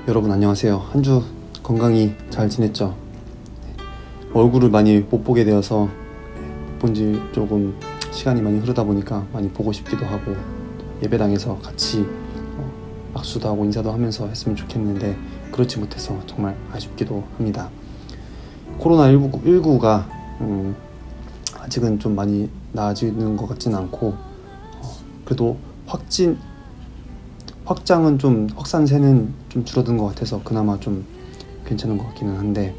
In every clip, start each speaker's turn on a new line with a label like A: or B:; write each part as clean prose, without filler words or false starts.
A: 여러분 안녕하세요. 한 주 건강히 잘 지냈죠? 얼굴을 많이 못 보게 되어서 본지 조금 시간이 많이 흐르다 보니까 많이 보고 싶기도 하고 예배당에서 같이 악수도 하고 인사도 하면서 했으면 좋겠는데 그렇지 못해서 정말 아쉽기도 합니다. 코로나19가 아직은 좀 많이 나아지는 것 같지는 않고 그래도 확장은 좀 확산세는 좀 줄어든 것 같아서 그나마 좀 괜찮은 것 같기는 한데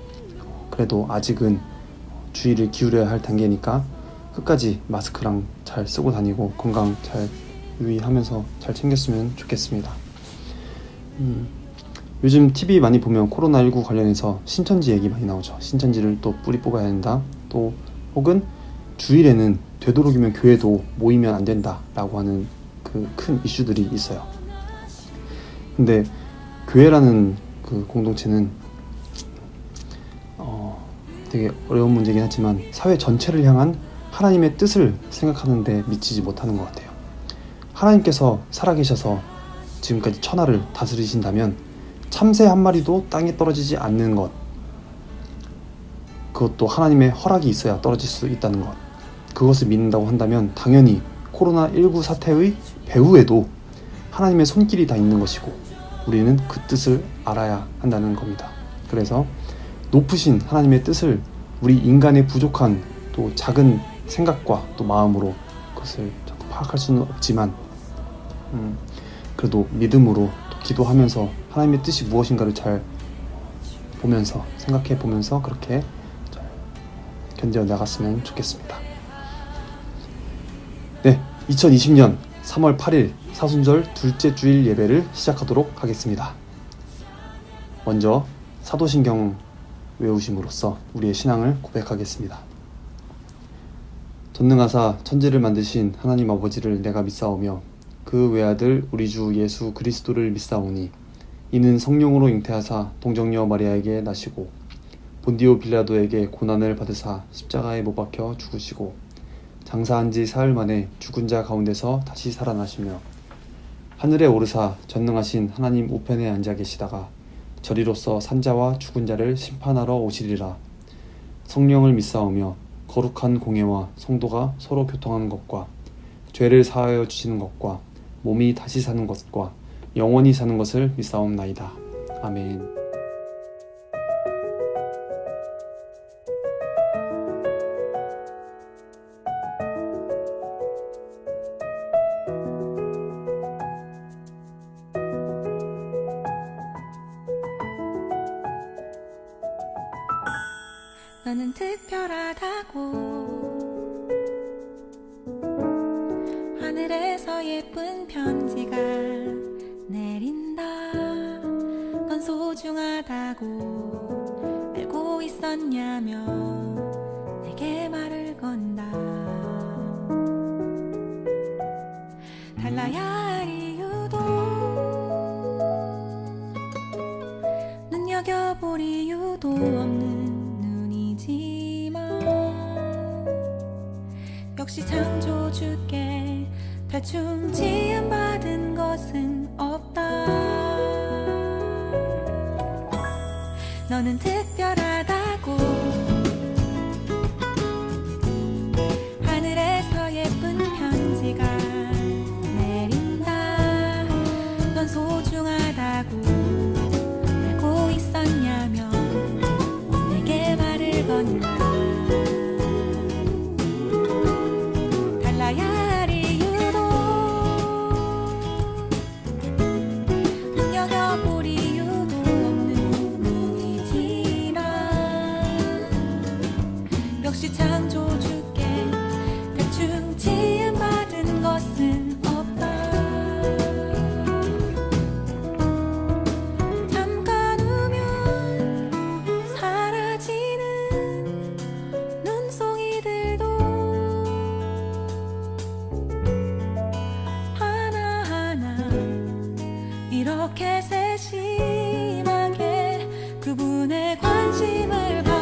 A: 그래도 아직은 주의를 기울여야 할 단계니까 끝까지 마스크랑 잘 쓰고 다니고 건강 잘 유의하면서 잘 챙겼으면 좋겠습니다. 요즘 TV 많이 보면 코로나19 관련해서 신천지 얘기 많이 나오죠. 신천지를 또 뿌리 뽑아야 된다. 또 혹은 주일에는 되도록이면 교회도 모이면 안 된다 라고 하는 그 큰 이슈들이 있어요. 근데 교회라는 그 공동체는 되게 어려운 문제긴 하지만 사회 전체를 향한 하나님의 뜻을 생각하는데 미치지 못하는 것 같아요. 하나님께서 살아계셔서 지금까지 천하를 다스리신다면 참새 한 마리도 땅에 떨어지지 않는 것, 그것도 하나님의 허락이 있어야 떨어질 수 있다는 것, 그것을 믿는다고 한다면 당연히 코로나19 사태의 배후에도 하나님의 손길이 다 있는 것이고 우리는 그 뜻을 알아야 한다는 겁니다. 그래서 높으신 하나님의 뜻을 우리 인간의 부족한 또 작은 생각과 또 마음으로 그것을 파악할 수는 없지만 그래도 믿음으로 또 기도하면서 하나님의 뜻이 무엇인가를 잘 보면서 생각해 보면서 그렇게 잘 견뎌 나갔으면 좋겠습니다. 네, 2020년 3월 8일 사순절 둘째 주일 예배를 시작하도록 하겠습니다. 먼저 사도신경 외우심으로써 우리의 신앙을 고백하겠습니다. 전능하사 천지를 만드신 하나님 아버지를 내가 믿사오며 그 외아들 우리 주 예수 그리스도를 믿사오니 이는 성령으로 잉태하사 동정녀 마리아에게 나시고 본디오 빌라도에게 고난을 받으사 십자가에 못 박혀 죽으시고 장사한 지 사흘 만에 죽은 자 가운데서 다시 살아나시며 하늘에 오르사 전능하신 하나님 우편에 앉아 계시다가 저리로서 산자와 죽은 자를 심판하러 오시리라. 성령을 믿사오며 거룩한 공예와 성도가 서로 교통하는 것과 죄를 사하여 주시는 것과 몸이 다시 사는 것과 영원히 사는 것을 믿사옵나이다. 아멘.
B: 너는 특별하다고 하늘에서 예쁜 편지가 내린다. 넌 소중하다고 알고 있었냐며 내게 말을 건다. 달라야 할 이유도 눈여겨볼 이유도 없는 역시 창조주께 대충 지음받은 것은 없다. 너는 특별하다고 하늘에서 예쁜 편지가 내린다. 넌 소중하다고 알고 있었냐며 내게 말을 건다. 창조주께 대충 지음받은 것은 없다. 잠깐 우면 사라지는 눈송이들도 하나하나 이렇게 세심하게 그분의 관심을 받았다.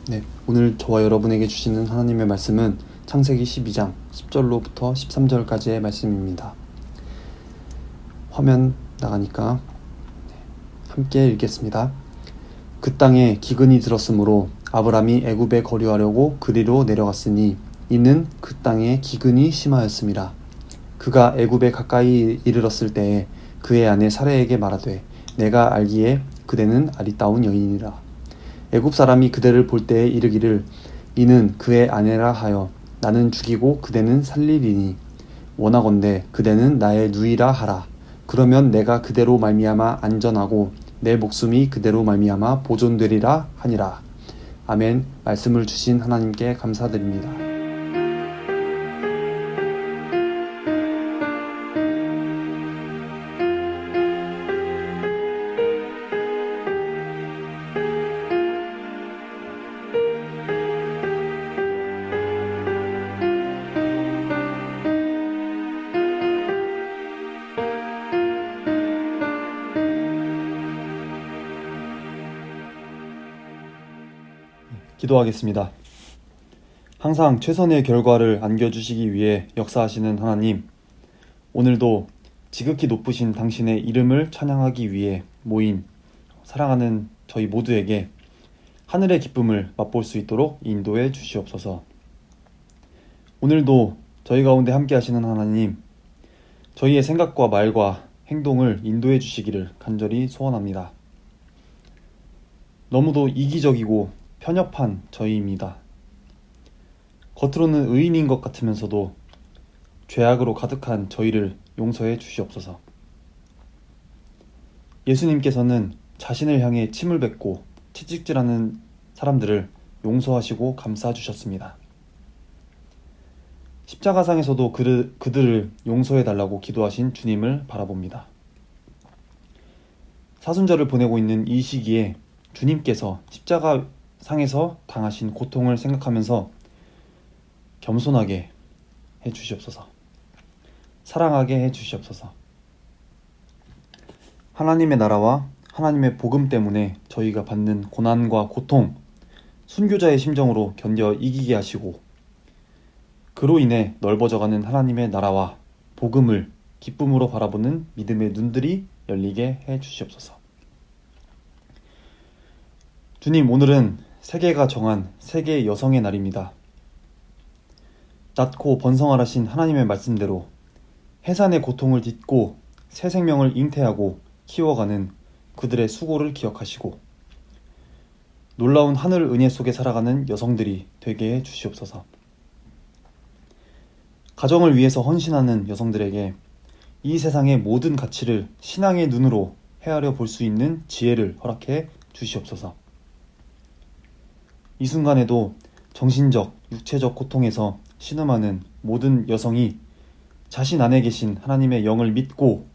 A: 네, 오늘 저와 여러분에게 주시는 하나님의 말씀은 창세기 12장 10절로부터 13절까지의 말씀입니다. 화면 나가니까 함께 읽겠습니다. 그 땅에 기근이 들었으므로 아브람이 애굽에 거류하려고 그리로 내려갔으니 이는 그 땅에 기근이 심하였음이라. 그가 애굽에 가까이 이르렀을 때에 그의 아내 사레에게 말하되 내가 알기에 그대는 아리따운 여인이라. 애굽 사람이 그대를 볼 때에 이르기를 이는 그의 아내라 하여 나는 죽이고 그대는 살리리니 원하건대 그대는 나의 누이라 하라. 그러면 내가 그대로 말미암아 안전하고 내 목숨이 그대로 말미암아 보존되리라 하니라. 아멘. 말씀을 주신 하나님께 감사드립니다. 기도하겠습니다. 항상 최선의 결과를 안겨주시기 위해 역사하시는 하나님, 오늘도 지극히 높으신 당신의 이름을 찬양하기 위해 모인 사랑하는 저희 모두에게 하늘의 기쁨을 맛볼 수 있도록 인도해 주시옵소서. 오늘도 저희 가운데 함께 하시는 하나님, 저희의 생각과 말과 행동을 인도해 주시기를 간절히 소원합니다. 너무도 이기적이고 편협한 저희입니다. 겉으로는 의인인 것 같으면서도 죄악으로 가득한 저희를 용서해 주시옵소서. 예수님께서는 자신을 향해 침을 뱉고 채찍질하는 사람들을 용서하시고 감싸 주셨습니다. 십자가상에서도 그들을 용서해 달라고 기도하신 주님을 바라봅니다. 사순절을 보내고 있는 이 시기에 주님께서 십자가상에서 당하신 고통을 생각하면서 겸손하게 해주시옵소서. 사랑하게 해주시옵소서. 하나님의 나라와 하나님의 복음 때문에 저희가 받는 고난과 고통, 순교자의 심정으로 견뎌 이기게 하시고 그로 인해 넓어져가는 하나님의 나라와 복음을 기쁨으로 바라보는 믿음의 눈들이 열리게 해주시옵소서. 주님, 오늘은 세계가 정한 세계 여성의 날입니다. 낳고 번성하라신 하나님의 말씀대로 해산의 고통을 딛고 새 생명을 잉태하고 키워가는 그들의 수고를 기억하시고 놀라운 하늘 은혜 속에 살아가는 여성들이 되게 해 주시옵소서. 가정을 위해서 헌신하는 여성들에게 이 세상의 모든 가치를 신앙의 눈으로 헤아려 볼 수 있는 지혜를 허락해 주시옵소서. 이 순간에도 정신적, 육체적 고통에서 신음하는 모든 여성이 자신 안에 계신 하나님의 영을 믿고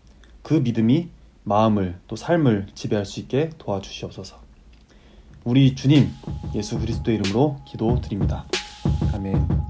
A: 그 믿음이 마음을 또 삶을 지배할 수 있게 도와주시옵소서. 우리 주님 예수 그리스도의 이름으로 기도드립니다. 아멘.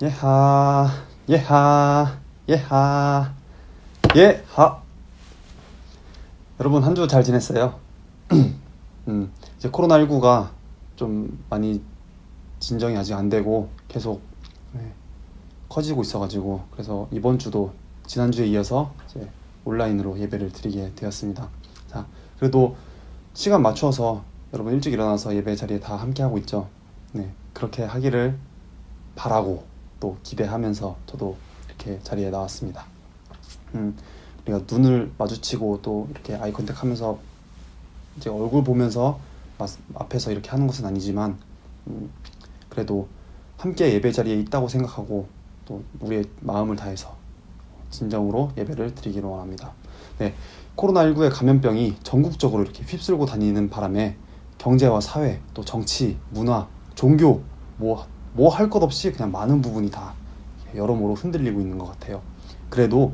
A: 예하, 예하, 예하, 예하. 여러분 한 주 잘 지냈어요? 이제 코로나19가 좀 많이 진정이 아직 안 되고 계속 커지고 있어가지고 그래서 이번 주도 지난주에 이어서 이제 온라인으로 예배를 드리게 되었습니다. 자, 그래도 시간 맞춰서 여러분 일찍 일어나서 예배 자리에 다 함께 하고 있죠. 네, 그렇게 하기를 바라고 또 기대하면서 저도 이렇게 자리에 나왔습니다. 우리가 눈을 마주치고 또 이렇게 아이 컨택하면서 이제 얼굴 보면서 앞에서 이렇게 하는 것은 아니지만 그래도 함께 예배 자리에 있다고 생각하고 또 우리의 마음을 다해서 진정으로 예배를 드리기를 원합니다. 네, 코로나19의 감염병이 전국적으로 이렇게 휩쓸고 다니는 바람에 경제와 사회, 또 정치, 문화, 종교 뭐 뭐 할 것 없이 그냥 많은 부분이 다 여러모로 흔들리고 있는 것 같아요. 그래도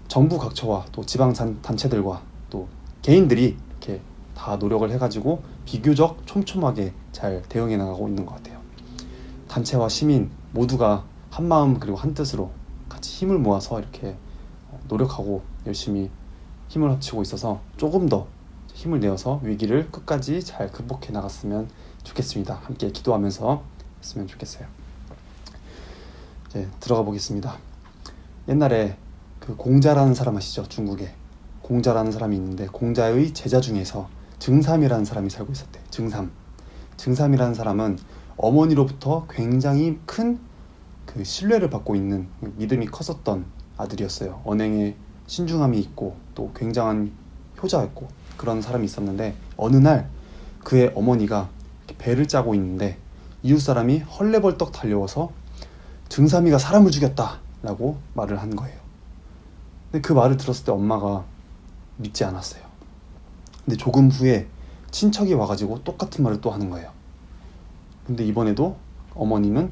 A: 정부 각처와 또 지방 단체들과 또 개인들이 이렇게 다 노력을 해가지고 비교적 촘촘하게 잘 대응해 나가고 있는 것 같아요. 단체와 시민 모두가 한 마음 그리고 한 뜻으로 같이 힘을 모아서 이렇게 노력하고 열심히 힘을 합치고 있어서 조금 더 힘을 내어서 위기를 끝까지 잘 극복해 나갔으면 좋겠습니다. 함께 기도하면서 했으면 좋겠어요. 이제 들어가 보겠습니다. 옛날에 그 공자라는 사람 아시죠? 중국에 공자라는 사람이 있는데 공자의 제자 중에서 증삼이라는 사람이 살고 있었대. 증삼이라는 사람은 어머니로부터 굉장히 큰 그 신뢰를 받고 있는 믿음이 컸었던 아들이었어요. 언행에 신중함이 있고 또 굉장한 효자였고 그런 사람이 있었는데 어느 날 그의 어머니가 배를 짜고 있는데 이웃 사람이 헐레벌떡 달려와서 증삼이가 사람을 죽였다 라고 말을 한 거예요. 근데 그 말을 들었을 때 엄마가 믿지 않았어요. 근데 조금 후에 친척이 와가지고 똑같은 말을 또 하는 거예요. 근데 이번에도 어머님은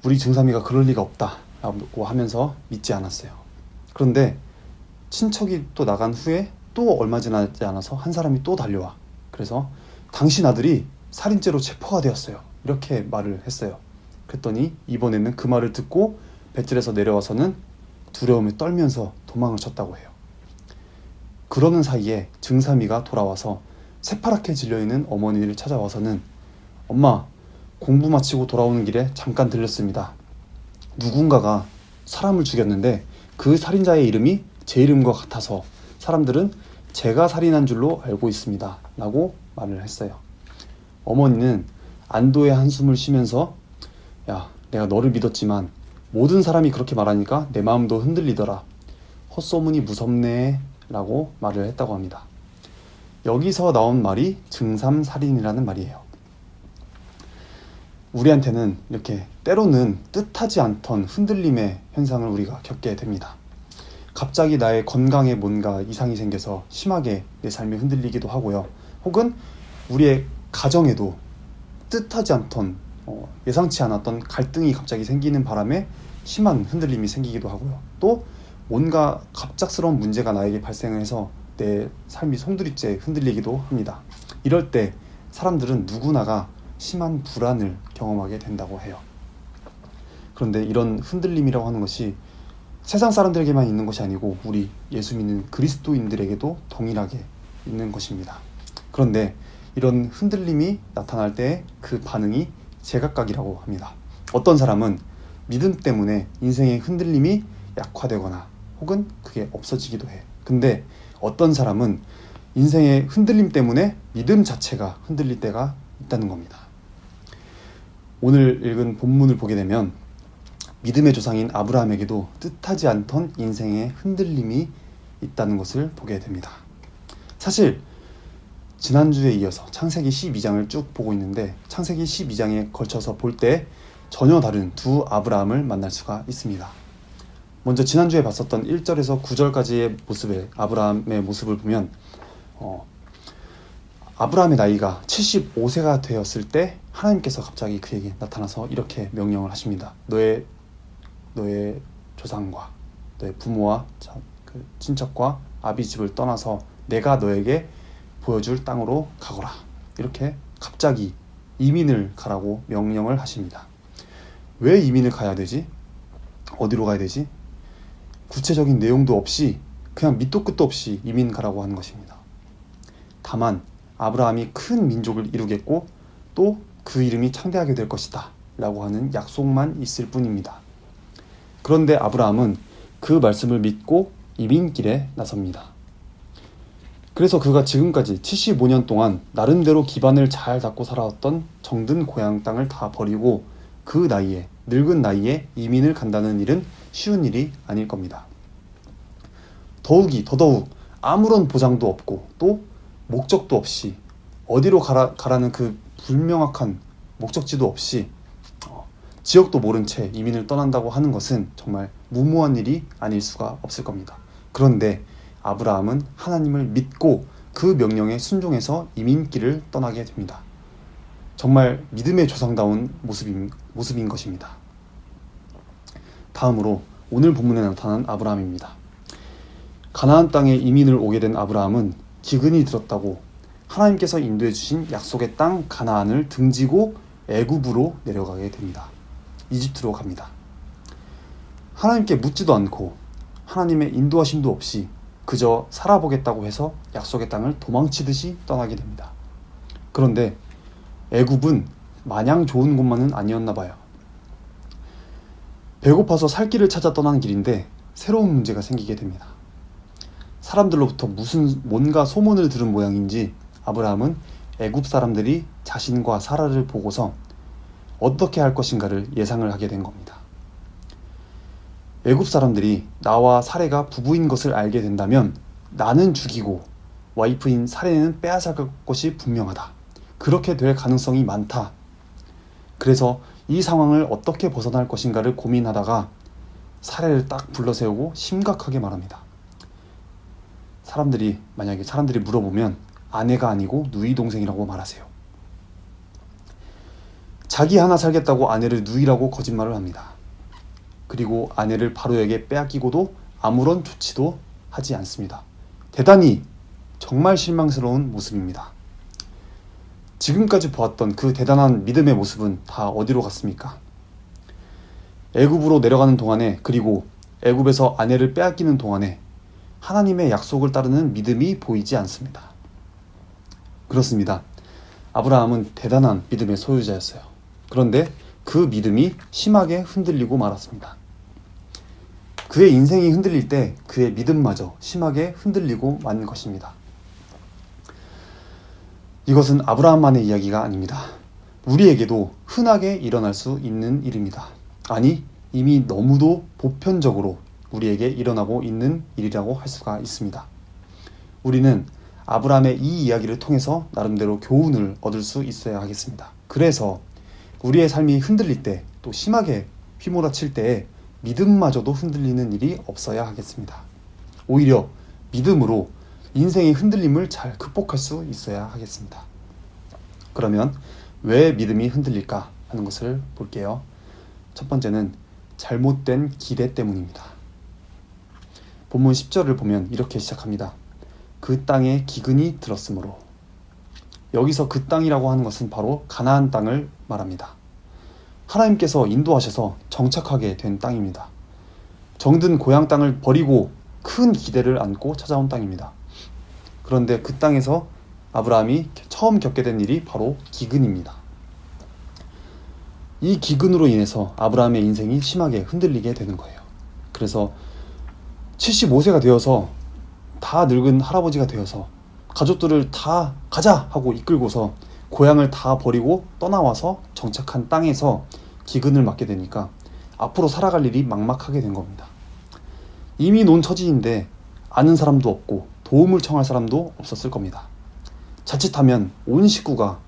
A: 우리 증삼이가 그럴 리가 없다 라고 하면서 믿지 않았어요. 그런데 친척이 또 나간 후에 또 얼마 지나지 않아서 한 사람이 또 달려와. 그래서 당신 아들이 살인죄로 체포가 되었어요 이렇게 말을 했어요. 그랬더니 이번에는 그 말을 듣고 뱃줄에서 내려와서는 두려움에 떨면서 도망을 쳤다고 해요. 그러는 사이에 증삼이가 돌아와서 새파랗게 질려있는 어머니를 찾아와서는 엄마, 공부 마치고 돌아오는 길에 잠깐 들렸습니다. 누군가가 사람을 죽였는데 그 살인자의 이름이 제 이름과 같아서 사람들은 제가 살인한 줄로 알고 있습니다 라고 말을 했어요. 어머니는 안도의 한숨을 쉬면서 야, 내가 너를 믿었지만 모든 사람이 그렇게 말하니까 내 마음도 흔들리더라. 헛소문이 무섭네 라고 말을 했다고 합니다. 여기서 나온 말이 증삼살인이라는 말이에요. 우리한테는 이렇게 때로는 뜻하지 않던 흔들림의 현상을 우리가 겪게 됩니다. 갑자기 나의 건강에 뭔가 이상이 생겨서 심하게 내 삶이 흔들리기도 하고요. 혹은 우리의 가정에도 뜻하지 않던 예상치 않았던 갈등이 갑자기 생기는 바람에 심한 흔들림이 생기기도 하고요. 또 뭔가 갑작스러운 문제가 나에게 발생을 해서 내 삶이 송두리째 흔들리기도 합니다. 이럴 때 사람들은 누구나가 심한 불안을 경험하게 된다고 해요. 그런데 이런 흔들림이라고 하는 것이 세상 사람들에게만 있는 것이 아니고 우리 예수 믿는 그리스도인들에게도 동일하게 있는 것입니다. 그런데 이런 흔들림이 나타날 때 그 반응이 제각각이라고 합니다. 어떤 사람은 믿음 때문에 인생의 흔들림이 약화되거나 혹은 그게 없어지기도 해. 근데 어떤 사람은 인생의 흔들림 때문에 믿음 자체가 흔들릴 때가 있다는 겁니다. 오늘 읽은 본문을 보게 되면 믿음의 조상인 아브라함에게도 뜻하지 않던 인생의 흔들림이 있다는 것을 보게 됩니다. 사실 지난주에 이어서 창세기 12장을 쭉 보고 있는데 창세기 12장에 걸쳐서 볼 때 전혀 다른 두 아브라함을 만날 수가 있습니다. 먼저 지난주에 봤었던 1절에서 9절까지의 모습의 아브라함의 모습을 보면 아브라함의 나이가 75세가 되었을 때 하나님께서 갑자기 그에게 나타나서 이렇게 명령을 하십니다. 너의 조상과 너의 부모와 그 친척과 아비 집을 떠나서 내가 너에게 보여줄 땅으로 가거라. 이렇게 갑자기 이민을 가라고 명령을 하십니다. 왜 이민을 가야 되지? 어디로 가야 되지? 구체적인 내용도 없이 그냥 밑도 끝도 없이 이민 가라고 하는 것입니다. 다만 아브라함이 큰 민족을 이루겠고 또 그 이름이 창대하게 될 것이다 라고 하는 약속만 있을 뿐입니다. 그런데 아브라함은 그 말씀을 믿고 이민길에 나섭니다. 그래서 그가 지금까지 75년 동안 나름대로 기반을 잘 잡고 살아왔던 정든 고향 땅을 다 버리고 그 나이에, 늙은 나이에 이민을 간다는 일은 쉬운 일이 아닐 겁니다. 더더욱 아무런 보장도 없고 또 목적도 없이 어디로 가라는 그 불명확한 목적지도 없이 지역도 모른 채 이민을 떠난다고 하는 것은 정말 무모한 일이 아닐 수가 없을 겁니다. 그런데 아브라함은 하나님을 믿고 그 명령에 순종해서 이민길을 떠나게 됩니다. 정말 믿음의 조상다운 모습인 것입니다. 다음으로 오늘 본문에 나타난 아브라함입니다. 가나안 땅에 이민을 오게 된 아브라함은 기근이 들었다고 하나님께서 인도해 주신 약속의 땅 가나안을 등지고 애굽으로 내려가게 됩니다. 이집트로 갑니다. 하나님께 묻지도 않고 하나님의 인도하심도 없이 그저 살아보겠다고 해서 약속의 땅을 도망치듯이 떠나게 됩니다. 그런데 애굽은 마냥 좋은 곳만은 아니었나 봐요. 배고파서 살 길을 찾아 떠난 길인데 새로운 문제가 생기게 됩니다. 사람들로부터 뭔가 소문을 들은 모양인지 아브라함은 애굽 사람들이 자신과 사라를 보고서 어떻게 할 것인가를 예상을 하게 된 겁니다. 애굽 사람들이 나와 사레가 부부인 것을 알게 된다면 나는 죽이고 와이프인 사레는 빼앗아갈 것이 분명하다. 그렇게 될 가능성이 많다. 그래서 이 상황을 어떻게 벗어날 것인가를 고민하다가 사레를 딱 불러세우고 심각하게 말합니다. 만약에 사람들이 물어보면 아내가 아니고 누이 동생이라고 말하세요. 자기 하나 살겠다고 아내를 누이라고 거짓말을 합니다. 그리고 아내를 바로에게 빼앗기고도 아무런 조치도 하지 않습니다. 대단히 정말 실망스러운 모습입니다. 지금까지 보았던 그 대단한 믿음의 모습은 다 어디로 갔습니까? 애굽으로 내려가는 동안에, 그리고 애굽에서 아내를 빼앗기는 동안에 하나님의 약속을 따르는 믿음이 보이지 않습니다. 그렇습니다. 아브라함은 대단한 믿음의 소유자였어요. 그런데 그 믿음이 심하게 흔들리고 말았습니다. 그의 인생이 흔들릴 때 그의 믿음마저 심하게 흔들리고 만 것입니다. 이것은 아브라함만의 이야기가 아닙니다. 우리에게도 흔하게 일어날 수 있는 일입니다. 아니, 이미 너무도 보편적으로 우리에게 일어나고 있는 일이라고 할 수가 있습니다. 우리는 아브라함의 이 이야기를 통해서 나름대로 교훈을 얻을 수 있어야 하겠습니다. 그래서 우리의 삶이 흔들릴 때, 또 심하게 휘몰아칠 때에 믿음마저도 흔들리는 일이 없어야 하겠습니다. 오히려 믿음으로 인생의 흔들림을 잘 극복할 수 있어야 하겠습니다. 그러면 왜 믿음이 흔들릴까 하는 것을 볼게요. 첫 번째는 잘못된 기대 때문입니다. 본문 10절을 보면 이렇게 시작합니다. 그 땅에 기근이 들었으므로. 여기서 그 땅이라고 하는 것은 바로 가나안 땅을 말합니다. 하나님께서 인도하셔서 정착하게 된 땅입니다. 정든 고향 땅을 버리고 큰 기대를 안고 찾아온 땅입니다. 그런데 그 땅에서 아브라함이 처음 겪게 된 일이 바로 기근입니다. 이 기근으로 인해서 아브라함의 인생이 심하게 흔들리게 되는 거예요. 그래서 75세가 되어서 다 늙은 할아버지가 되어서 가족들을 다 가자 하고 이끌고서 고향을 다 버리고 떠나와서 정착한 땅에서 기근을 맞게 되니까 앞으로 살아갈 일이 막막하게 된 겁니다. 이미 논 처지인데 아는 사람도 없고 도움을 청할 사람도 없었을 겁니다. 자칫하면 온 식구가,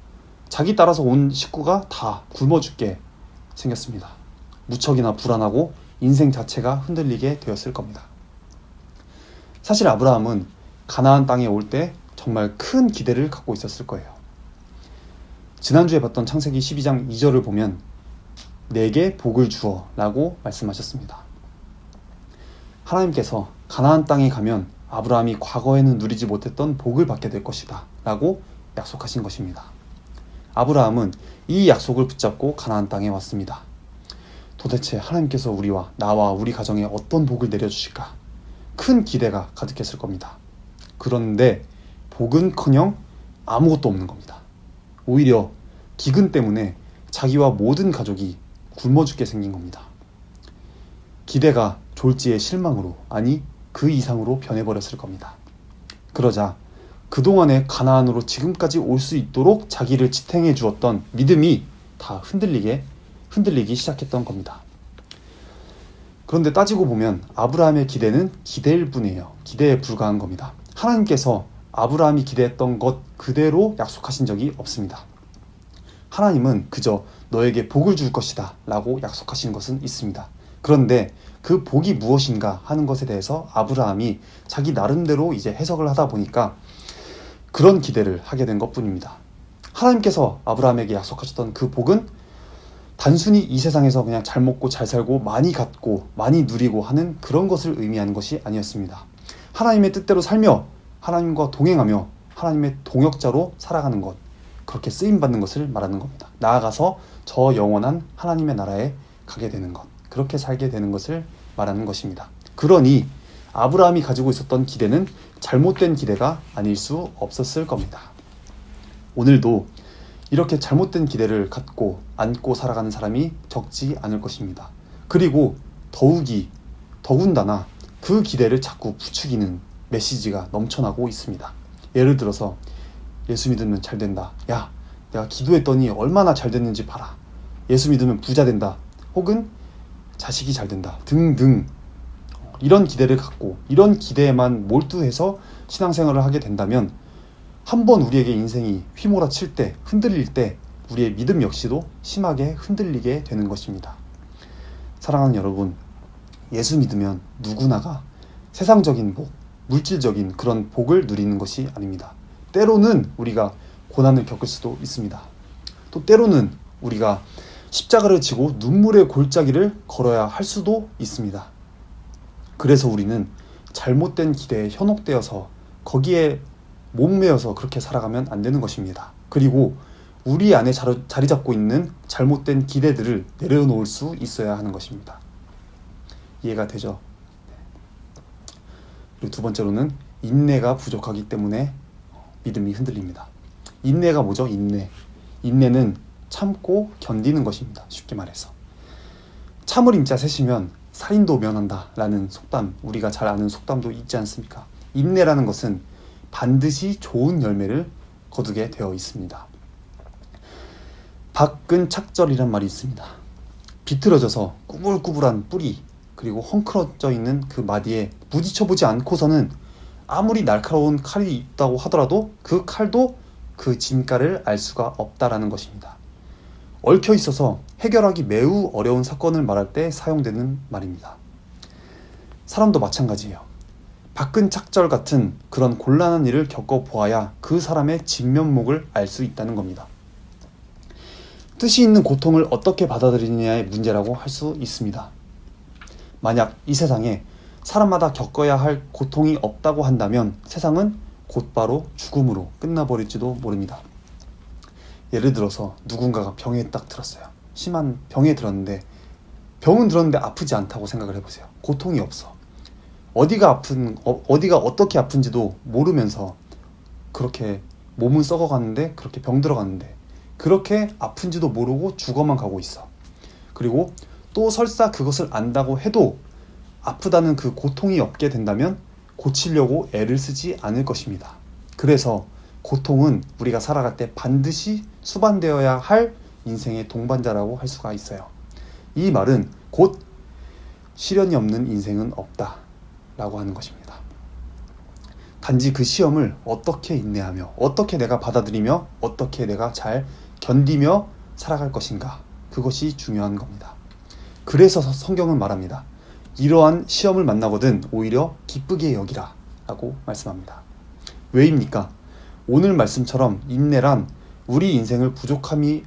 A: 자기 따라서 온 식구가 다 굶어 죽게 생겼습니다. 무척이나 불안하고 인생 자체가 흔들리게 되었을 겁니다. 사실 아브라함은 가나안 땅에 올 때 정말 큰 기대를 갖고 있었을 거예요. 지난주에 봤던 창세기 12장 2절을 보면 내게 복을 주어 라고 말씀하셨습니다. 하나님께서 가나안 땅에 가면 아브라함이 과거에는 누리지 못했던 복을 받게 될 것이다 라고 약속하신 것입니다. 아브라함은 이 약속을 붙잡고 가나안 땅에 왔습니다. 도대체 하나님께서 우리와 나와 우리 가정에 어떤 복을 내려주실까? 큰 기대가 가득했을 겁니다. 그런데 복은커녕 아무것도 없는 겁니다. 오히려 기근 때문에 자기와 모든 가족이 굶어 죽게 생긴 겁니다. 기대가 졸지의 실망으로, 아니 그 이상으로 변해버렸을 겁니다. 그러자 그동안의 가나안으로 지금까지 올 수 있도록 자기를 지탱해 주었던 믿음이 다 흔들리기 시작했던 겁니다. 그런데 따지고 보면 아브라함의 기대는 기대일 뿐이에요. 기대에 불과한 겁니다. 하나님께서 아브라함이 기대했던 것 그대로 약속하신 적이 없습니다. 하나님은 그저 너에게 복을 줄 것이다 라고 약속하신 것은 있습니다. 그런데 그 복이 무엇인가 하는 것에 대해서 아브라함이 자기 나름대로 이제 해석을 하다 보니까 그런 기대를 하게 된 것뿐입니다. 하나님께서 아브라함에게 약속하셨던 그 복은 단순히 이 세상에서 그냥 잘 먹고 잘 살고 많이 갖고 많이 누리고 하는 그런 것을 의미하는 것이 아니었습니다. 하나님의 뜻대로 살며 하나님과 동행하며 하나님의 동역자로 살아가는 것, 그렇게 쓰임받는 것을 말하는 겁니다. 나아가서 저 영원한 하나님의 나라에 가게 되는 것, 그렇게 살게 되는 것을 말하는 것입니다. 그러니 아브라함이 가지고 있었던 기대는 잘못된 기대가 아닐 수 없었을 겁니다. 오늘도 이렇게 잘못된 기대를 갖고 안고 살아가는 사람이 적지 않을 것입니다. 그리고 더군다나 그 기대를 자꾸 부추기는 메시지가 넘쳐나고 있습니다. 예를 들어서 예수 믿으면 잘 된다. 야, 내가 기도했더니 얼마나 잘 됐는지 봐라. 예수 믿으면 부자 된다. 혹은 자식이 잘 된다. 등등. 이런 기대를 갖고 이런 기대에만 몰두해서 신앙생활을 하게 된다면 한번 우리에게 인생이 휘몰아칠 때, 흔들릴 때 우리의 믿음 역시도 심하게 흔들리게 되는 것입니다. 사랑하는 여러분, 예수 믿으면 누구나가 세상적인 복, 물질적인 그런 복을 누리는 것이 아닙니다. 때로는 우리가 고난을 겪을 수도 있습니다. 또 때로는 우리가 십자가를 지고 눈물의 골짜기를 걸어야 할 수도 있습니다. 그래서 우리는 잘못된 기대에 현혹되어서 거기에 목매어서 그렇게 살아가면 안 되는 것입니다. 그리고 우리 안에 자리 잡고 있는 잘못된 기대들을 내려놓을 수 있어야 하는 것입니다. 이해가 되죠? 그리고 두 번째로는 인내가 부족하기 때문에 믿음이 흔들립니다. 인내가 뭐죠? 인내는 참고 견디는 것입니다. 쉽게 말해서. 참을 임자 세시면 살인도 면한다 라는 속담, 우리가 잘 아는 속담도 있지 않습니까? 인내라는 것은 반드시 좋은 열매를 거두게 되어 있습니다. 밖은 착절이란 말이 있습니다. 비틀어져서 꾸불꾸불한 뿌리, 그리고 헝클어져 있는 그 마디에 부딪혀보지 않고서는 아무리 날카로운 칼이 있다고 하더라도 그 칼도 그 진가를 알 수가 없다라는 것입니다. 얽혀 있어서 해결하기 매우 어려운 사건을 말할 때 사용되는 말입니다. 사람도 마찬가지예요. 밖은 착절 같은 그런 곤란한 일을 겪어보아야 그 사람의 진면목을 알 수 있다는 겁니다. 뜻이 있는 고통을 어떻게 받아들이느냐의 문제라고 할 수 있습니다. 만약 이 세상에 사람마다 겪어야 할 고통이 없다고 한다면 세상은 곧바로 죽음으로 끝나버릴지도 모릅니다. 예를 들어서 누군가가 병에 딱 들었어요. 심한 병에 들었는데 병은 들었는데 아프지 않다고 생각을 해보세요. 고통이 없어. 어디가 어떻게 아픈지도 모르면서 그렇게 몸은 썩어가는데 그렇게 병 들어갔는데 그렇게 아픈지도 모르고 죽어만 가고 있어. 그리고 또 설사 그것을 안다고 해도 아프다는 그 고통이 없게 된다면 고치려고 애를 쓰지 않을 것입니다. 그래서 고통은 우리가 살아갈 때 반드시 수반되어야 할 인생의 동반자라고 할 수가 있어요. 이 말은 곧 시련이 없는 인생은 없다 라고 하는 것입니다. 단지 그 시험을 어떻게 인내하며 어떻게 내가 받아들이며 어떻게 내가 잘 견디며 살아갈 것인가, 그것이 중요한 겁니다. 그래서 성경은 말합니다. 이러한 시험을 만나거든 오히려 기쁘게 여기라 라고 말씀합니다. 왜입니까? 오늘 말씀처럼 인내란 우리 인생을 부족함이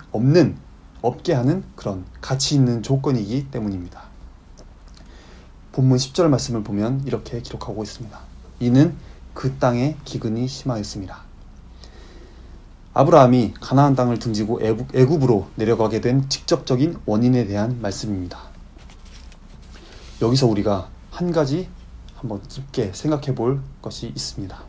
A: 없게 하는 그런 가치 있는 조건이기 때문입니다. 본문 10절 말씀을 보면 이렇게 기록하고 있습니다. 이는 그 땅에 기근이 심하였습니다. 아브라함이 가나안 땅을 등지고 애굽으로 내려가게 된 직접적인 원인에 대한 말씀입니다. 여기서 우리가 한 가지 한번 깊게 생각해 볼 것이 있습니다.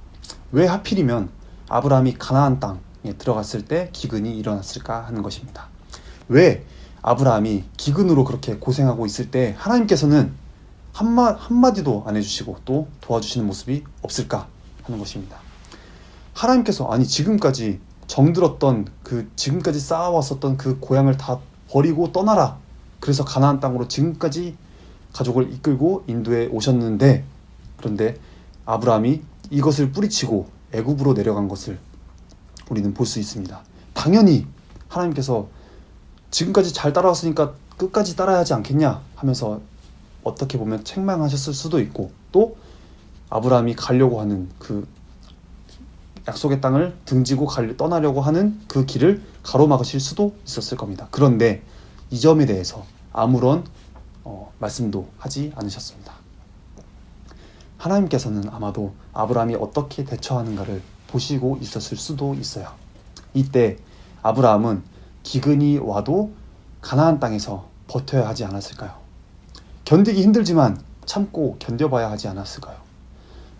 A: 왜 하필이면 아브라함이 가나안 땅에 들어갔을 때 기근이 일어났을까 하는 것입니다. 왜 아브라함이 기근으로 그렇게 고생하고 있을 때 하나님께서는 한마디도 안 해주시고 또 도와주시는 모습이 없을까 하는 것입니다. 하나님께서 지금까지 정들었던 지금까지 쌓아왔었던 그 고향을 다 버리고 떠나라. 그래서 가나안 땅으로 지금까지 가족을 이끌고 인도에 오셨는데, 그런데 아브라함이 이것을 뿌리치고 애굽으로 내려간 것을 우리는 볼 수 있습니다. 당연히 하나님께서 지금까지 잘 따라왔으니까 끝까지 따라야 하지 않겠냐 하면서 어떻게 보면 책망하셨을 수도 있고, 또 아브라함이 가려고 하는 그 약속의 땅을 등지고 떠나려고 하는 그 길을 가로막으실 수도 있었을 겁니다. 그런데 이 점에 대해서 아무런 말씀도 하지 않으셨습니다. 하나님께서는 아마도 아브라함이 어떻게 대처하는가를 보시고 있었을 수도 있어요. 이때 아브라함은 기근이 와도 가나안 땅에서 버텨야 하지 않았을까요? 견디기 힘들지만 참고 견뎌봐야 하지 않았을까요?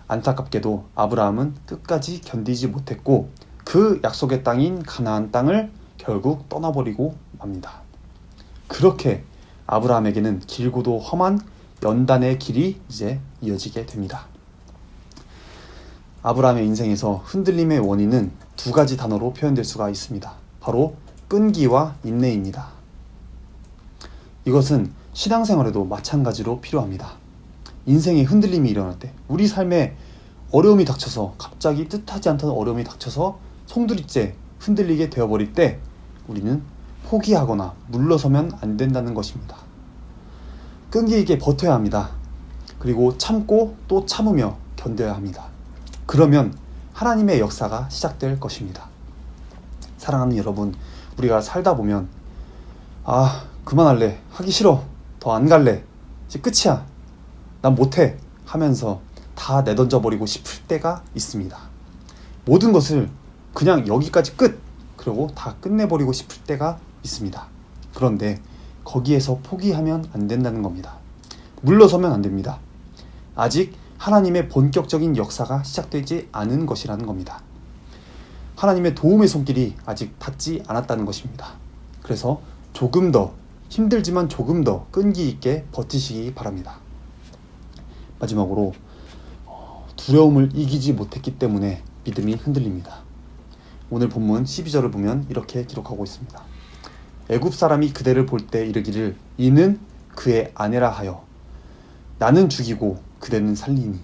A: 안타깝게도 아브라함은 끝까지 견디지 못했고 그 약속의 땅인 가나안 땅을 결국 떠나버리고 맙니다. 그렇게 아브라함에게는 길고도 험한 연단의 길이 이제 이어지게 됩니다. 아브라함의 인생에서 흔들림의 원인은 두 가지 단어로 표현될 수가 있습니다. 바로 끈기와 인내입니다. 이것은 신앙생활에도 마찬가지로 필요합니다. 인생에 흔들림이 일어날 때, 우리 삶에 어려움이 닥쳐서, 갑자기 뜻하지 않던 어려움이 닥쳐서 송두리째 흔들리게 되어버릴 때 우리는 포기하거나 물러서면 안 된다는 것입니다. 끈기 있게 버텨야 합니다. 그리고 참고 또 참으며 견뎌야 합니다. 그러면 하나님의 역사가 시작될 것입니다. 사랑하는 여러분, 우리가 살다 보면 그만할래, 하기 싫어, 더 안 갈래, 이제 끝이야, 난 못해 하면서 다 내던져버리고 싶을 때가 있습니다. 모든 것을 그냥 여기까지 끝! 그러고 다 끝내버리고 싶을 때가 있습니다. 그런데 거기에서 포기하면 안 된다는 겁니다. 물러서면 안 됩니다. 아직 하나님의 본격적인 역사가 시작되지 않은 것이라는 겁니다. 하나님의 도움의 손길이 아직 닿지 않았다는 것입니다. 그래서 조금 더, 힘들지만 조금 더 끈기 있게 버티시기 바랍니다. 마지막으로 두려움을 이기지 못했기 때문에 믿음이 흔들립니다. 오늘 본문 12절을 보면 이렇게 기록하고 있습니다. 애굽 사람이 그대를 볼 때 이르기를 이는 그의 아내라 하여 나는 죽이고 그대는 살리니.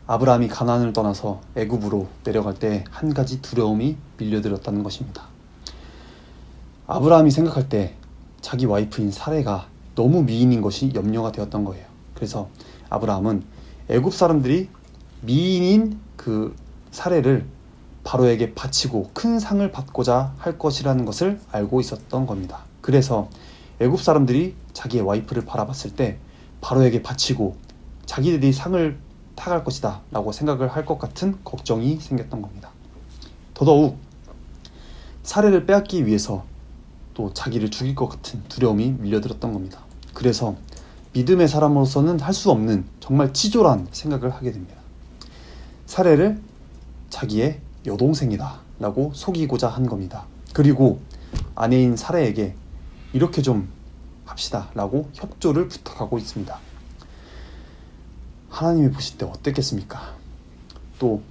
A: 아브라함이 가나안을 떠나서 애굽으로 내려갈 때 한 가지 두려움이 밀려들었다는 것입니다. 아브라함이 생각할 때 자기 와이프인 사레가 너무 미인인 것이 염려가 되었던 거예요. 그래서 아브라함은 애굽 사람들이 미인인 그 사레를 바로에게 바치고 큰 상을 받고자 할 것이라는 것을 알고 있었던 겁니다. 그래서 애굽 사람들이 자기의 와이프를 바라봤을 때 바로에게 바치고 자기들이 상을 타갈 것이다 라고 생각을 할 것 같은 걱정이 생겼던 겁니다. 더더욱 사레를 빼앗기 위해서 또 자기를 죽일 것 같은 두려움이 밀려들었던 겁니다. 그래서 믿음의 사람으로서는 할 수 없는 정말 치졸한 생각을 하게 됩니다. 사레를 자기의 여동생이다 라고 속이고자 한 겁니다. 그리고 아내인 사레에게 이렇게 좀 합시다 라고 협조를 부탁하고 있습니다. 하나님이 보실 때 어땠겠습니까? 또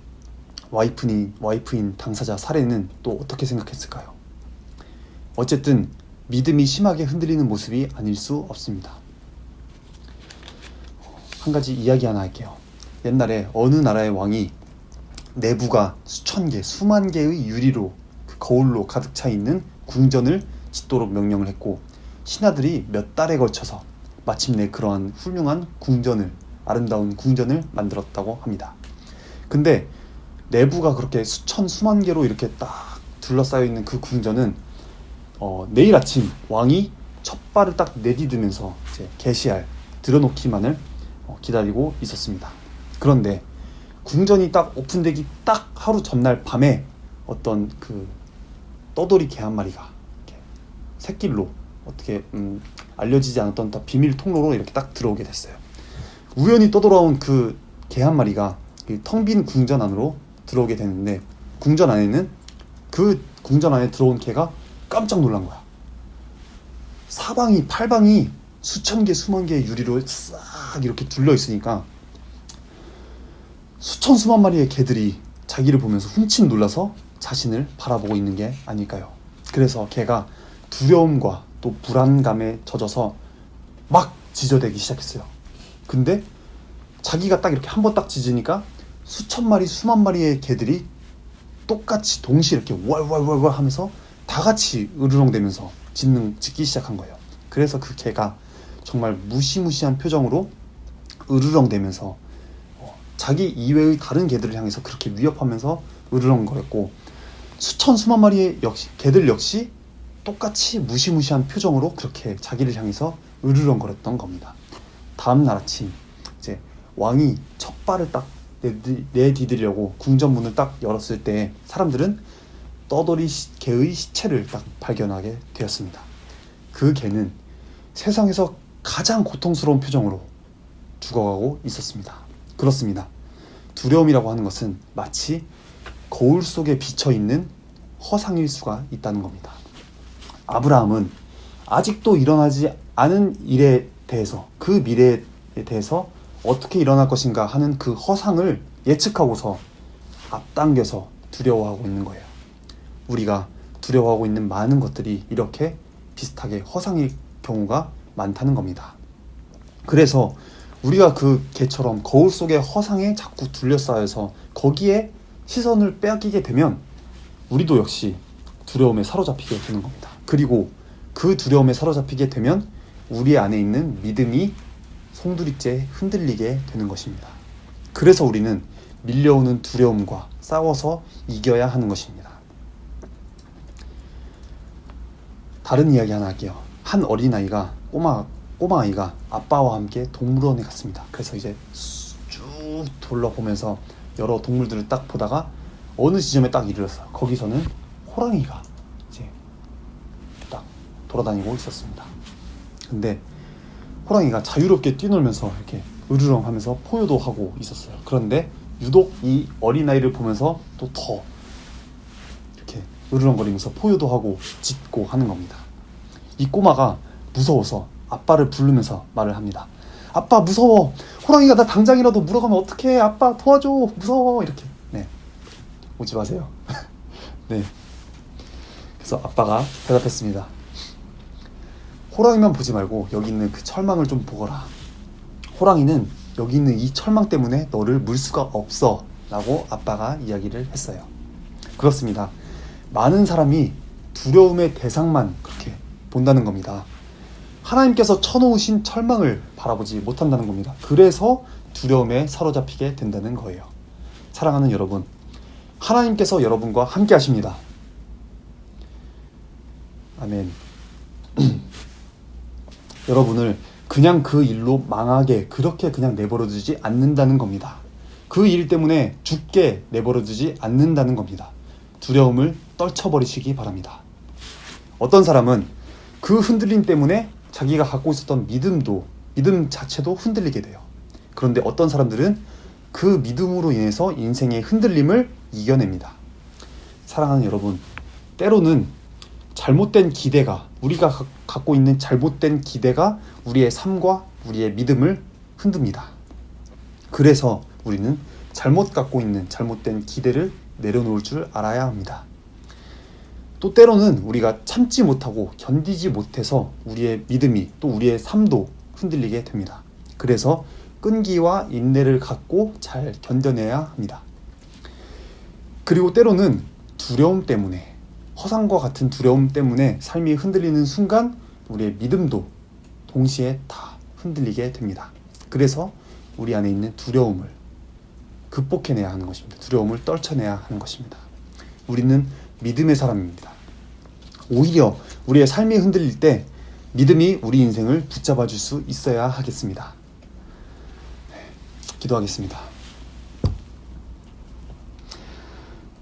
A: 와이프인 당사자 사레는 또 어떻게 생각했을까요? 어쨌든 믿음이 심하게 흔들리는 모습이 아닐 수 없습니다. 한 가지 이야기 하나 할게요. 옛날에 어느 나라의 왕이 내부가 수천 개, 수만 개의 유리로, 그 거울로 가득 차 있는 궁전을 짓도록 명령을 했고 신하들이 몇 달에 걸쳐서 마침내 그러한 훌륭한 궁전을, 아름다운 궁전을 만들었다고 합니다. 근데 내부가 그렇게 수만 개로 이렇게 딱 둘러싸여 있는 그 궁전은 내일 아침 왕이 첫 발을 딱 내디디면서 이제 개시할, 들여놓기만을 기다리고 있었습니다. 그런데 궁전이 딱 오픈되기 딱 하루 전날 밤에 어떤 그 떠돌이 개 한 마리가 이렇게 새길로 어떻게 알려지지 않았던 비밀 통로로 이렇게 딱 들어오게 됐어요. 우연히 떠돌아온 그 개 한 마리가 텅 빈 궁전 안으로 들어오게 되는데 궁전 안에는 그 궁전 안에 들어온 개가 깜짝 놀란 거야. 사방이 팔방이 수천 개 수만 개의 유리로 싹 이렇게 둘러 있으니까 수만 마리의 개들이 자기를 보면서 훔친 놀라서 자신을 바라보고 있는 게 아닐까요? 그래서 개가 두려움과 또 불안감에 젖어서 막 짖어대기 시작했어요. 근데 자기가 딱 이렇게 한번 딱 짖으니까 수천 마리 수만 마리의 개들이 똑같이 동시에 이렇게 월월월월 하면서 다 같이 으르렁대면서 짖기 시작한 거예요. 그래서 그 개가 정말 무시무시한 표정으로 으르렁대면서 자기 이외의 다른 개들을 향해서 그렇게 위협하면서 으르렁거렸고, 수천 수만 마리의 개들 역시 똑같이 무시무시한 표정으로 그렇게 자기를 향해서 으르렁거렸던 겁니다. 다음 날 아침 이제 왕이 첫 발을 딱 내디디려고 궁전문을 딱 열었을 때 사람들은 떠돌이 개의 시체를 딱 발견하게 되었습니다. 그 개는 세상에서 가장 고통스러운 표정으로 죽어가고 있었습니다. 그렇습니다. 두려움이라고 하는 것은 마치 거울 속에 비쳐있는 허상일 수가 있다는 겁니다. 아브라함은 아직도 일어나지 않은 일에 대해서, 그 미래에 대해서 어떻게 일어날 것인가 하는 그 허상을 예측하고서 앞당겨서 두려워하고 있는 거예요. 우리가 두려워하고 있는 많은 것들이 이렇게 비슷하게 허상일 경우가 많다는 겁니다. 그래서 우리가 그 개처럼 거울 속의 허상에 자꾸 둘러싸여서 거기에 시선을 빼앗기게 되면 우리도 역시 두려움에 사로잡히게 되는 겁니다. 그리고 그 두려움에 사로잡히게 되면 우리 안에 있는 믿음이 송두리째 흔들리게 되는 것입니다. 그래서 우리는 밀려오는 두려움과 싸워서 이겨야 하는 것입니다. 다른 이야기 하나 할게요. 한 어린아이가 꼬마아이가 아빠와 함께 동물원에 갔습니다. 그래서 이제 쭉 둘러보면서 여러 동물들을 딱 보다가 어느 지점에 딱 이르렀어요. 거기서는 호랑이가 이제 딱 돌아다니고 있었습니다. 근데 호랑이가 자유롭게 뛰놀면서 이렇게 으르렁 하면서 포효도 하고 있었어요. 그런데 유독 이 어린아이를 보면서 또 더 이렇게 으르렁거리면서 포효도 하고 짖고 하는 겁니다. 이 꼬마가 무서워서 아빠를 부르면서 말을 합니다. 아빠 무서워. 호랑이가 나 당장이라도 물어가면 어떡해. 아빠 도와줘. 무서워. 이렇게. 네. 오지 마세요. 네. 그래서 아빠가 대답했습니다. 호랑이만 보지 말고 여기 있는 그 철망을 좀 보거라. 호랑이는 여기 있는 이 철망 때문에 너를 물 수가 없어. 라고 아빠가 이야기를 했어요. 그렇습니다. 많은 사람이 두려움의 대상만 그렇게 본다는 겁니다. 하나님께서 쳐놓으신 철망을 바라보지 못한다는 겁니다. 그래서 두려움에 사로잡히게 된다는 거예요. 사랑하는 여러분, 하나님께서 여러분과 함께 하십니다. 아멘. 여러분을 그냥 그 일로 망하게 그렇게 그냥 내버려두지 않는다는 겁니다. 그 일 때문에 죽게 내버려두지 않는다는 겁니다. 두려움을 떨쳐버리시기 바랍니다. 어떤 사람은 그 흔들림 때문에 자기가 갖고 있었던 믿음 자체도 흔들리게 돼요. 그런데 어떤 사람들은 그 믿음으로 인해서 인생의 흔들림을 이겨냅니다. 사랑하는 여러분, 때로는 잘못된 기대가, 우리가 갖고 있는 잘못된 기대가 우리의 삶과 우리의 믿음을 흔듭니다. 그래서 우리는 잘못 갖고 있는 잘못된 기대를 내려놓을 줄 알아야 합니다. 또 때로는 우리가 참지 못하고 견디지 못해서 우리의 믿음이 또 우리의 삶도 흔들리게 됩니다. 그래서 끈기와 인내를 갖고 잘 견뎌내야 합니다. 그리고 때로는 두려움 때문에, 허상과 같은 두려움 때문에 삶이 흔들리는 순간 우리의 믿음도 동시에 다 흔들리게 됩니다. 그래서 우리 안에 있는 두려움을 극복해내야 하는 것입니다. 두려움을 떨쳐내야 하는 것입니다. 우리는 믿음의 사람입니다. 오히려 우리의 삶이 흔들릴 때 믿음이 우리 인생을 붙잡아 줄 수 있어야 하겠습니다. 기도하겠습니다.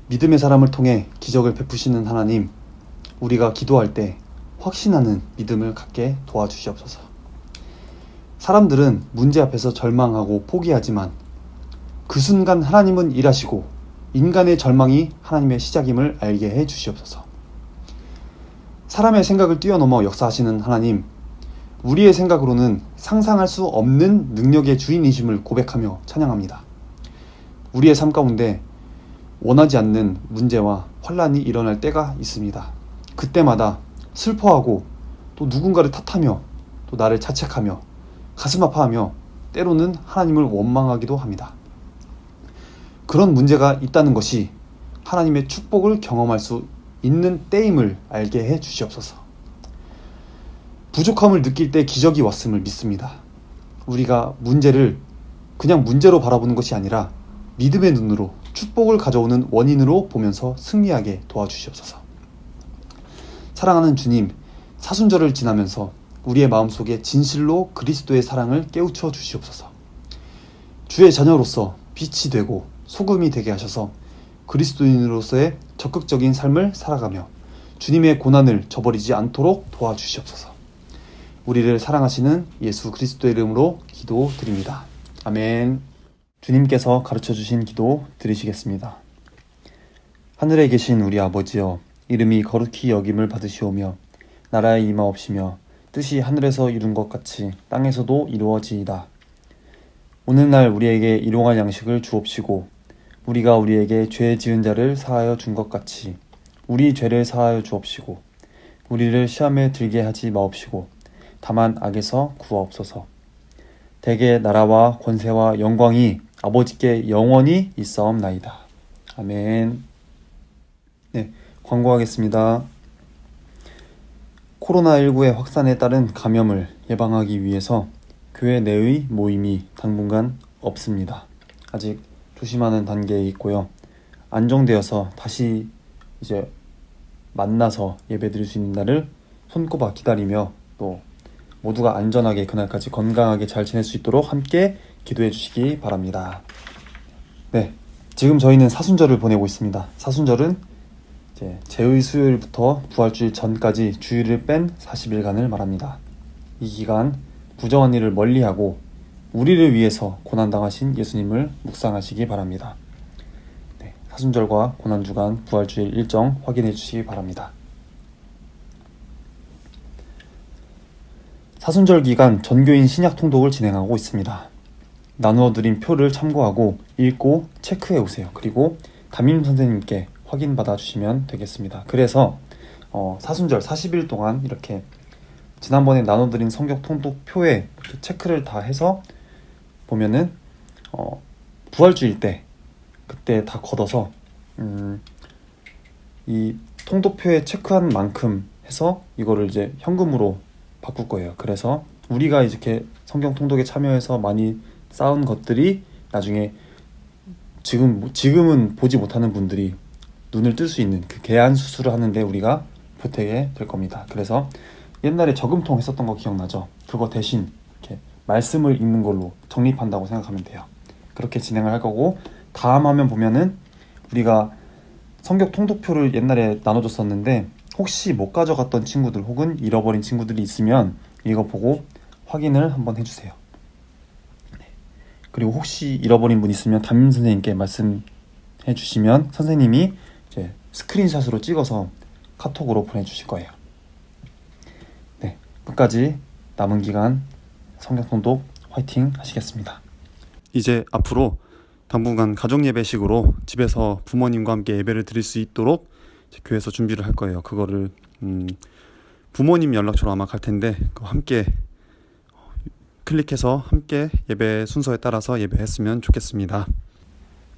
A: 믿음의 사람을 통해 기적을 베푸시는 하나님, 우리가 기도할 때 확신하는 믿음을 갖게 도와주시옵소서. 사람들은 문제 앞에서 절망하고 포기하지만 그 순간 하나님은 일하시고 인간의 절망이 하나님의 시작임을 알게 해 주시옵소서. 사람의 생각을 뛰어넘어 역사하시는 하나님, 우리의 생각으로는 상상할 수 없는 능력의 주인이심을 고백하며 찬양합니다. 우리의 삶 가운데 원하지 않는 문제와 환란이 일어날 때가 있습니다. 그때마다 슬퍼하고 또 누군가를 탓하며 또 나를 자책하며 가슴 아파하며 때로는 하나님을 원망하기도 합니다. 그런 문제가 있다는 것이 하나님의 축복을 경험할 수 있는 때임을 알게 해 주시옵소서. 부족함을 느낄 때 기적이 왔음을 믿습니다. 우리가 문제를 그냥 문제로 바라보는 것이 아니라 믿음의 눈으로 축복을 가져오는 원인으로 보면서 승리하게 도와주시옵소서. 사랑하는 주님, 사순절을 지나면서 우리의 마음속에 진실로 그리스도의 사랑을 깨우쳐 주시옵소서. 주의 자녀로서 빛이 되고 소금이 되게 하셔서 그리스도인으로서의 적극적인 삶을 살아가며 주님의 고난을 저버리지 않도록 도와주시옵소서. 우리를 사랑하시는 예수 그리스도의 이름으로 기도드립니다. 아멘. 주님께서 가르쳐주신 기도 드리시겠습니다. 하늘에 계신 우리 아버지여, 이름이 거룩히 여김을 받으시오며 나라에 임하옵시며 뜻이 하늘에서 이룬 것 같이 땅에서도 이루어지이다. 오늘날 우리에게 일용할 양식을 주옵시고 우리가 우리에게 죄 지은 자를 사하여 준 것 같이 우리 죄를 사하여 주옵시고 우리를 시험에 들게 하지 마옵시고 다만 악에서 구하옵소서. 대개 나라와 권세와 영광이 아버지께 영원히 있사옵나이다. 아멘. 네, 광고하겠습니다. 코로나19의 확산에 따른 감염을 예방하기 위해서 교회 내의 모임이 당분간 없습니다. 아직 조심하는 단계에 있고요. 안정되어서 다시 이제 만나서 예배드릴 수 있는 날을 손꼽아 기다리며 또 모두가 안전하게 그날까지 건강하게 잘 지낼 수 있도록 함께 기도해 주시기 바랍니다. 네, 지금 저희는 사순절을 보내고 있습니다. 사순절은 이제 제의 수요일부터 부활주일 전까지 주일을 뺀 40일간을 말합니다. 이 기간 부정한 일을 멀리하고 우리를 위해서 고난당하신 예수님을 묵상하시기 바랍니다. 네, 사순절과 고난주간 부활주일 일정 확인해 주시기 바랍니다. 사순절 기간 전교인 신약 통독을 진행하고 있습니다. 나누어 드린 표를 참고하고 읽고 체크해 오세요. 그리고 담임 선생님께 확인받아 주시면 되겠습니다. 그래서 사순절 40일 동안 이렇게 지난번에 나눠드린 성경 통독표에 이렇게 체크를 다 해서 보면은 부활주일 때 그때 다 걷어서 이 통독표에 체크한 만큼 해서 이거를 이제 현금으로 바꿀 거예요. 그래서 우리가 이렇게 성경 통독에 참여해서 많이 쌓은 것들이 나중에 지금은 보지 못하는 분들이 눈을 뜰 수 있는 그 계안 수술을 하는데 우리가 보태게 될 겁니다. 그래서 옛날에 저금통 했었던 거 기억나죠? 그거 대신 이렇게 말씀을 읽는 걸로 적립한다고 생각하면 돼요. 그렇게 진행을 할 거고, 다음 화면 보면은 우리가 성경 통독표를 옛날에 나눠줬었는데 혹시 못 가져갔던 친구들 혹은 잃어버린 친구들이 있으면 이거 보고 확인을 한번 해주세요. 그리고 혹시 잃어버린 분 있으면 담임 선생님께 말씀해 주시면 선생님이 이제 스크린샷으로 찍어서 카톡으로 보내주실 거예요. 네, 끝까지 남은 기간 성경 통독 화이팅 하시겠습니다. 이제 앞으로 당분간 가족 예배식으로 집에서 부모님과 함께 예배를 드릴 수 있도록 교회에서 준비를 할 거예요. 그거를 부모님 연락처로 아마 갈 텐데 함께 클릭해서 함께 예배 순서에 따라서 예배했으면 좋겠습니다.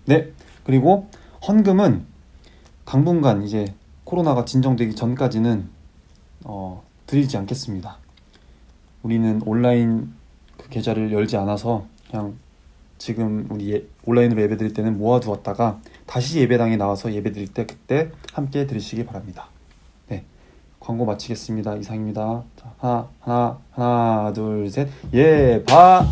A: 네, 그리고 헌금은 당분간 이제 코로나가 진정되기 전까지는 드리지 않겠습니다. 우리는 온라인 그 계좌를 열지 않아서 그냥 지금 우리 온라인으로 예배 드릴 때는 모아두었다가 다시 예배당에 나와서 예배 드릴 때 그때 함께 드리시기 바랍니다. 네, 광고 마치겠습니다. 이상입니다. 자, 하나, 둘, 셋, 예바!